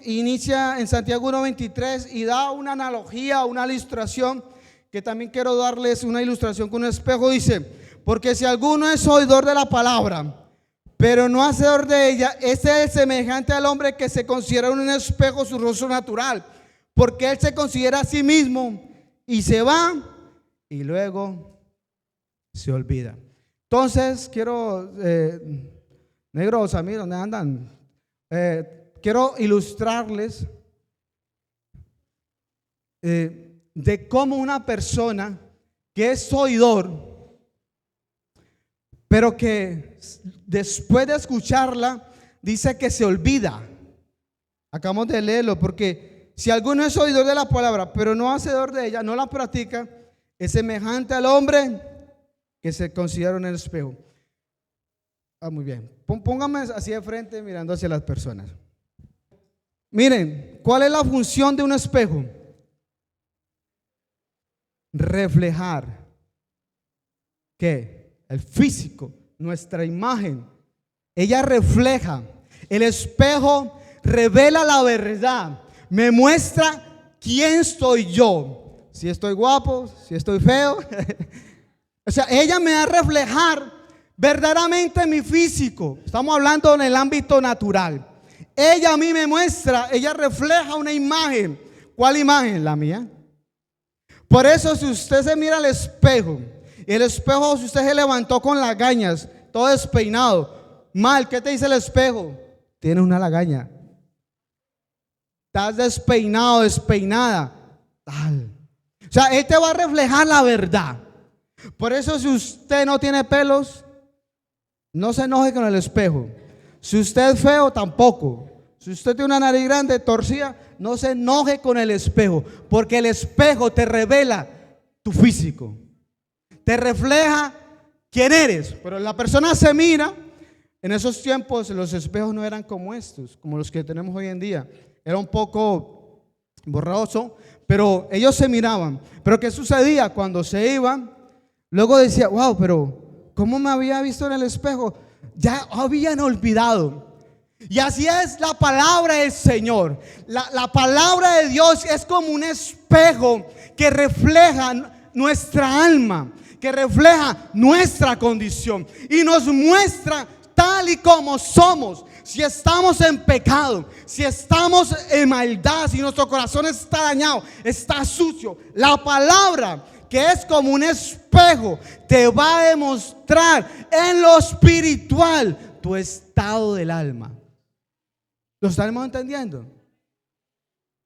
inicia en Santiago 1:23 y da una analogía, una ilustración, que también quiero darles una ilustración con un espejo. Dice: porque si alguno es oidor de la palabra, pero no hacedor de ella, ese es semejante al hombre que se considera en un espejo su rostro natural, porque él se considera a sí mismo y se va y luego se olvida. Entonces quiero, negros, a mí, ¿dónde andan? Quiero ilustrarles de cómo una persona que es oidor, pero que después de escucharla dice que se olvida. Acabamos de leerlo, porque si alguno es oidor de la palabra, pero no hacedor de ella, no la practica, es semejante al hombre que se considera en el espejo. Muy bien, póngame así de frente mirando hacia las personas. Miren, ¿cuál es la función de un espejo? Reflejar ¿qué? El físico, nuestra imagen. Ella refleja. El espejo revela la verdad, me muestra quién soy yo, si estoy guapo, si estoy feo. O sea, ella me va a reflejar verdaderamente mi físico. Estamos hablando en el ámbito natural. Ella a mí me muestra, ella refleja una imagen. ¿Cuál imagen? La mía. Por eso, si usted se mira al espejo, y el espejo, si usted se levantó con lagañas, todo despeinado, mal, ¿qué te dice el espejo? Tienes una lagaña. Estás despeinado, despeinada. Tal. O sea, él te va a reflejar la verdad. Por eso, si usted no tiene pelos, no se enoje con el espejo. Si usted es feo, tampoco. Si usted tiene una nariz grande, torcida, no se enoje con el espejo, porque el espejo te revela tu físico, te refleja quién eres. Pero la persona se mira. En esos tiempos los espejos no eran como estos, como los que tenemos hoy en día. Era un poco borroso, pero ellos se miraban. Pero ¿qué sucedía? Cuando se iban, luego decía: wow, pero ¿cómo me había visto en el espejo? Ya habían olvidado. Y así es la palabra del Señor. La palabra de Dios es como un espejo que refleja nuestra alma, que refleja nuestra condición y nos muestra tal y como somos. Si estamos en pecado, si estamos en maldad, si nuestro corazón está dañado, está sucio, la palabra, que es como un espejo, te va a demostrar en lo espiritual tu estado del alma. ¿Lo estamos entendiendo?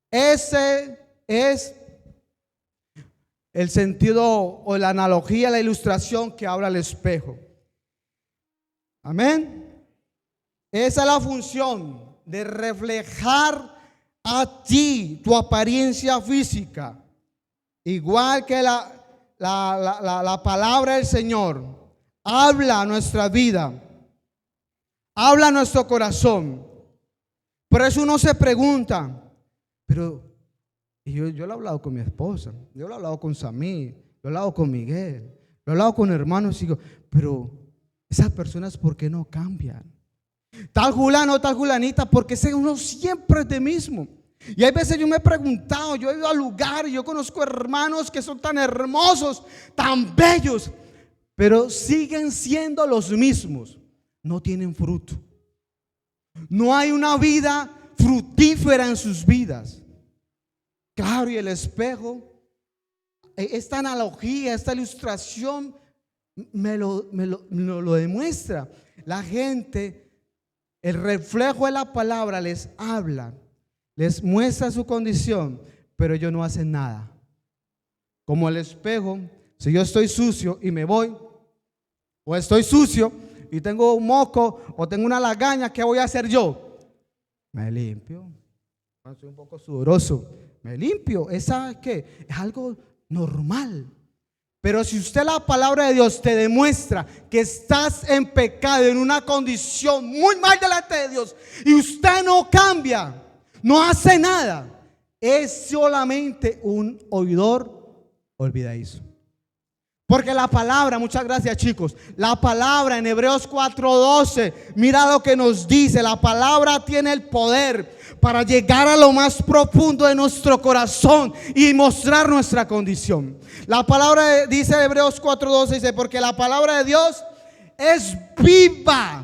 Ese es el sentido o la analogía, la ilustración que habla el espejo. Amén. Esa es la función de reflejar a ti tu apariencia física. Igual que la palabra del Señor habla a nuestra vida, habla a nuestro corazón. Por eso uno se pregunta, pero yo lo he hablado con mi esposa, yo lo he hablado con Samí, lo he hablado con Miguel, lo he hablado con hermanos, y digo, pero esas personas, ¿por qué no cambian? Tal fulano, tal fulanita, porque ese uno siempre es de mismo. Y hay veces yo me he preguntado, yo he ido al lugar y yo conozco hermanos que son tan hermosos, tan bellos, pero siguen siendo los mismos. No tienen fruto. No hay una vida fructífera en sus vidas. Claro, y el espejo, esta analogía, esta ilustración me lo demuestra. La gente, el reflejo de la palabra les habla, les muestra su condición, pero ellos no hacen nada. Como el espejo, si yo estoy sucio y me voy, o estoy sucio y tengo un moco o tengo una lagaña, ¿qué voy a hacer yo? Me limpio. Soy un poco sudoroso, me limpio. ¿Esa qué? Es algo normal. Pero si usted, la palabra de Dios te demuestra que estás en pecado, en una condición muy mal delante de Dios, y usted no cambia, no hace nada, es solamente un oidor olvidadizo. Porque la palabra, muchas gracias chicos, la palabra en Hebreos 4:12, mira lo que nos dice, la palabra tiene el poder para llegar a lo más profundo de nuestro corazón y mostrar nuestra condición. La palabra dice Hebreos 4:12, dice, porque la palabra de Dios es viva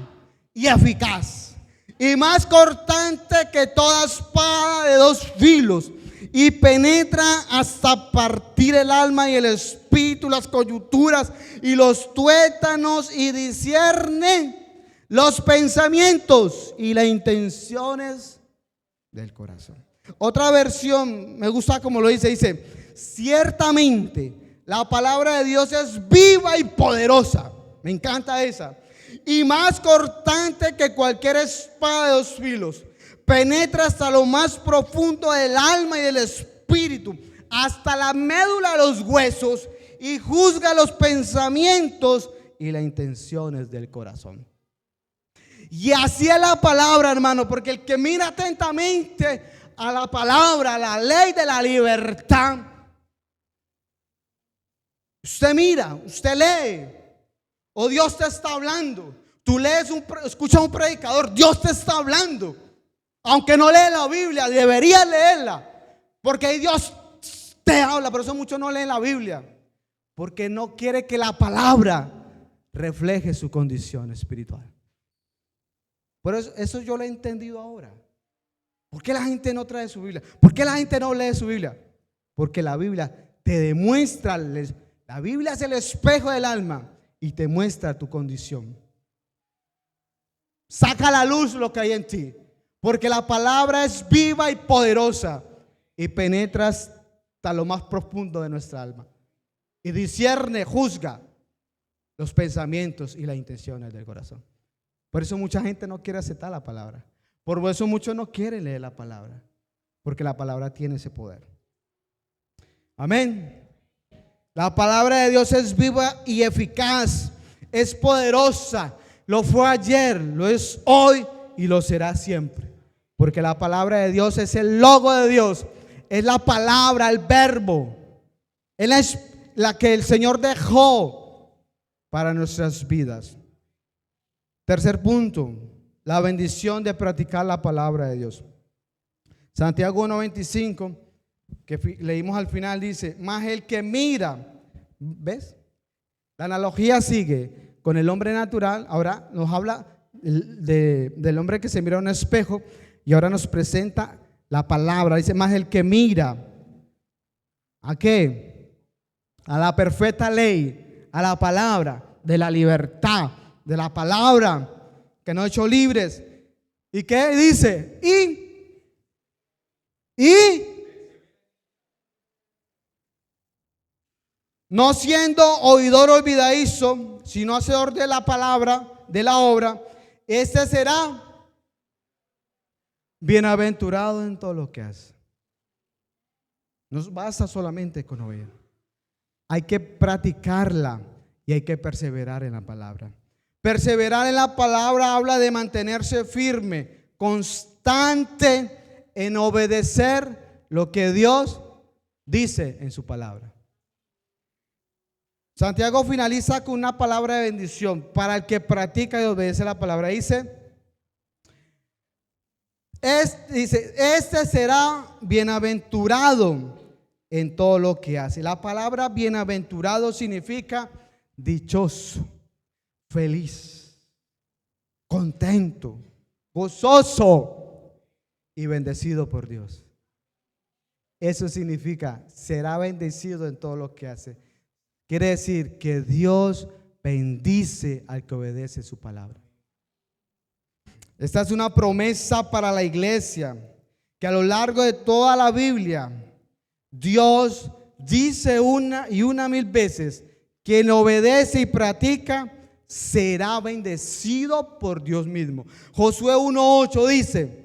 y eficaz y más cortante que toda espada de dos filos, y penetra hasta partir el alma y el espíritu, las coyunturas y los tuétanos, y discierne los pensamientos y las intenciones del corazón. Otra versión me gusta como lo dice, ciertamente la palabra de Dios es viva y poderosa. Me encanta esa. Y más cortante que cualquier espada de dos filos, penetra hasta lo más profundo del alma y del espíritu, hasta la médula de los huesos, y juzga los pensamientos y las intenciones del corazón. Y así es la palabra, hermano, porque el que mira atentamente a la palabra, a la ley de la libertad, usted mira, usted lee, o Dios te está hablando. Tú lees, escuchas a un predicador, Dios te está hablando. Aunque no lee la Biblia, deberías leerla, porque ahí Dios te habla. Pero eso muchos no leen la Biblia, porque no quiere que la palabra refleje su condición espiritual. Por eso yo lo he entendido ahora. ¿Por qué la gente no trae su Biblia? ¿Por qué la gente no lee su Biblia? Porque la Biblia te demuestra, la Biblia es el espejo del alma y te muestra tu condición. Saca a la luz lo que hay en ti. Porque la palabra es viva y poderosa y penetra hasta lo más profundo de nuestra alma. Y discierne, juzga los pensamientos y las intenciones del corazón. Por eso mucha gente no quiere aceptar la palabra. Por eso muchos no quieren leer la palabra. Porque la palabra tiene ese poder. Amén. La palabra de Dios es viva y eficaz. Es poderosa. Lo fue ayer, lo es hoy y lo será siempre. Porque la palabra de Dios es el logo de Dios. Es la palabra, el verbo. Es la que el Señor dejó para nuestras vidas. Tercer punto, la bendición de practicar la palabra de Dios. Santiago 1:25, que leímos al final, dice, mas el que mira, ¿ves? La analogía sigue con el hombre natural. Ahora nos habla del hombre que se mira en un espejo. Y ahora nos presenta la palabra. Dice, más el que mira. ¿A qué? A la perfecta ley, a la palabra de la libertad, de la palabra que nos ha hecho libres. ¿Y qué dice? Y no siendo oidor olvidadizo, sino hacedor de la palabra, de la obra, este será bienaventurado en todo lo que hace. No basta solamente con oír. Hay que practicarla y hay que perseverar en la palabra. Perseverar en la palabra habla de mantenerse firme, constante en obedecer lo que Dios dice en su palabra. Santiago finaliza con una palabra de bendición para el que practica y obedece la palabra. Dice, este será bienaventurado en todo lo que hace. La palabra bienaventurado significa dichoso, feliz, contento, gozoso y bendecido por Dios. Eso significa, será bendecido en todo lo que hace. Quiere decir que Dios bendice al que obedece su palabra. Esta es una promesa para la iglesia, que a lo largo de toda la Biblia, Dios dice una y una mil veces, quien obedece y practica será bendecido por Dios mismo. Josué 1:8 dice,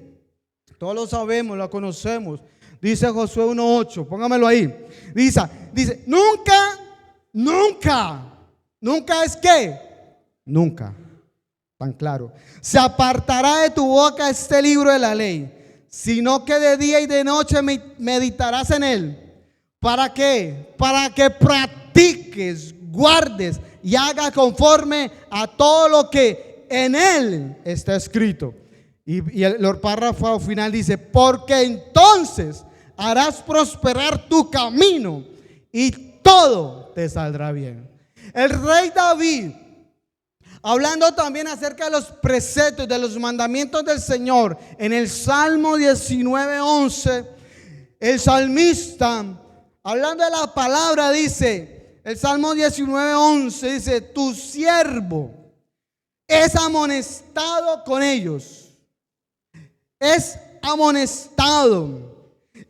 todos lo sabemos, lo conocemos, dice Josué 1:8, póngamelo ahí. Dice, nunca es que, nunca. Tan claro. Se apartará de tu boca este libro de la ley. sino que de día y de noche meditarás en él. ¿Para qué? Para que practiques, guardes y hagas conforme a todo lo que en él está escrito. Y el párrafo final dice: porque entonces harás prosperar tu camino y todo te saldrá bien. El rey David, hablando también acerca de los preceptos, de los mandamientos del Señor, en el Salmo 19:11, el salmista, hablando de la palabra, dice, el Salmo 19:11 dice: tu siervo es amonestado con ellos, es amonestado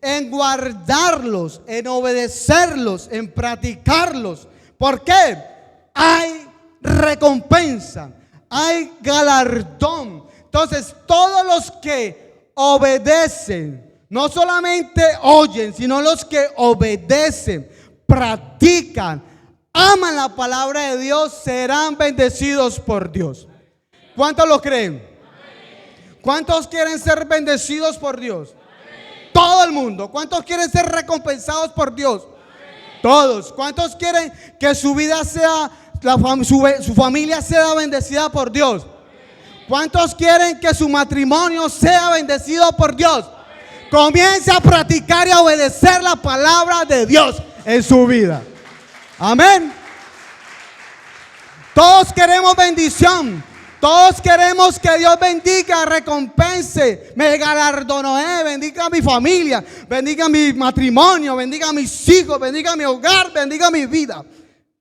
en guardarlos, en obedecerlos, en practicarlos. ¿Por qué? Hay recompensa, hay galardón. Entonces, todos los que obedecen, no solamente oyen, sino los que obedecen, practican, aman la palabra de Dios, serán bendecidos por Dios. ¿Cuántos lo creen? ¿Cuántos quieren ser bendecidos por Dios? Todo el mundo. ¿Cuántos quieren ser recompensados por Dios? Todos. ¿Cuántos quieren que su vida sea, su familia sea bendecida por Dios? ¿Cuántos quieren que su matrimonio sea bendecido por Dios? Comience a practicar y a obedecer la palabra de Dios en su vida. Amén. Todos queremos bendición. Todos queremos que Dios bendiga, recompense, me galardonee, bendiga a mi familia, bendiga mi matrimonio, bendiga a mis hijos, bendiga mi hogar, bendiga mi vida.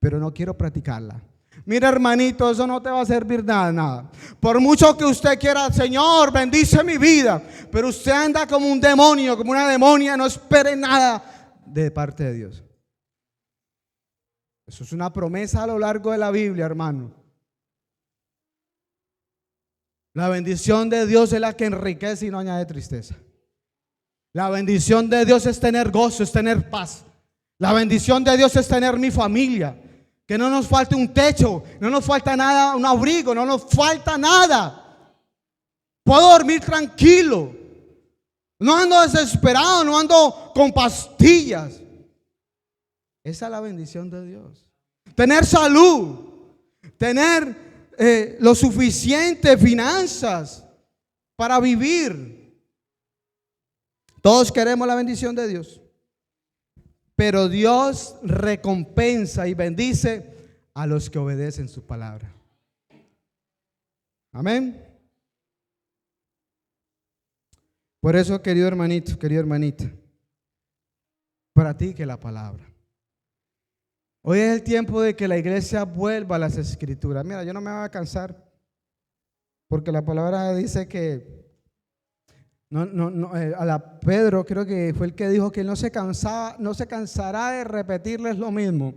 Pero no quiero practicarla. Mira, hermanito, eso no te va a servir nada. Por mucho que usted quiera: Señor, bendice mi vida, pero usted anda como un demonio, como una demonia, no espere nada de parte de Dios. Eso es una promesa a lo largo de la Biblia, hermano. La bendición de Dios es la que enriquece y no añade tristeza. La bendición de Dios es tener gozo, es tener paz. La bendición de Dios es tener mi familia. Que no nos falte un techo, no nos falta nada, un abrigo, no nos falta nada. Puedo dormir tranquilo. No ando desesperado, no ando con pastillas. Esa es la bendición de Dios. Tener salud, tener lo suficiente, finanzas para vivir. Todos queremos la bendición de Dios, pero Dios recompensa y bendice a los que obedecen su palabra. Amén. Por eso, querido hermanito, querida hermanita, practique la palabra. Hoy es el tiempo de que la iglesia vuelva a las escrituras. Mira, yo no me voy a cansar, porque la palabra dice que Pedro, creo que fue el que dijo que no se cansará de repetirles lo mismo.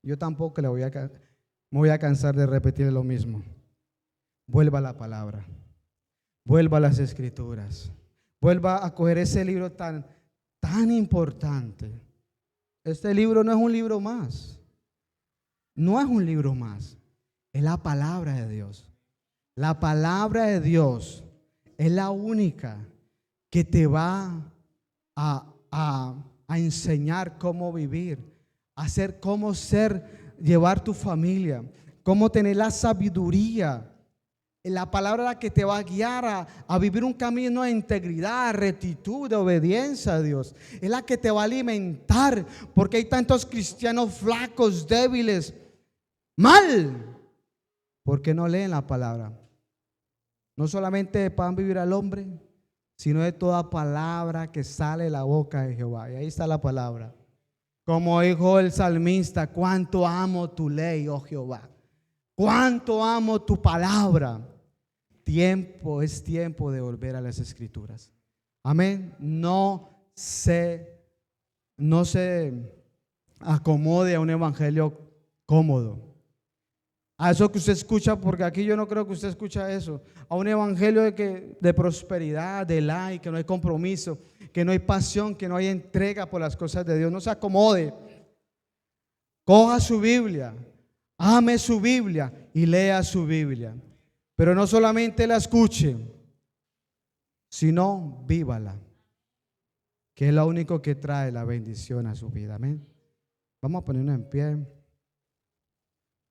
Yo tampoco me voy a cansar de repetirles lo mismo. Vuelva a la palabra, vuelva a las escrituras, vuelva a coger ese libro tan importante. Este libro no es un libro más. No es un libro más, es la palabra de Dios. La palabra de Dios es la única que te va a enseñar cómo vivir, llevar tu familia, cómo tener la sabiduría. La palabra es la que te va a guiar a vivir un camino de integridad, rectitud, de obediencia a Dios. Es la que te va a alimentar, porque hay tantos cristianos flacos, débiles, mal, porque no leen la palabra. No solamente de pan vivir al hombre, sino de toda palabra que sale de la boca de Jehová. Y ahí está la palabra. Como dijo el salmista: cuánto amo tu ley, oh Jehová. Cuánto amo tu palabra. Es tiempo de volver a las escrituras. Amén. No se acomode a un evangelio cómodo, a eso que usted escucha, porque aquí yo no creo que usted escucha eso, a un evangelio de prosperidad, de like, que no hay compromiso, que no hay pasión, que no hay entrega por las cosas de Dios. No se acomode. Coja su Biblia, ame su Biblia y lea su Biblia. Pero no solamente la escuche, sino vívala, que es lo único que trae la bendición a su vida. Amén. Vamos a ponernos en pie.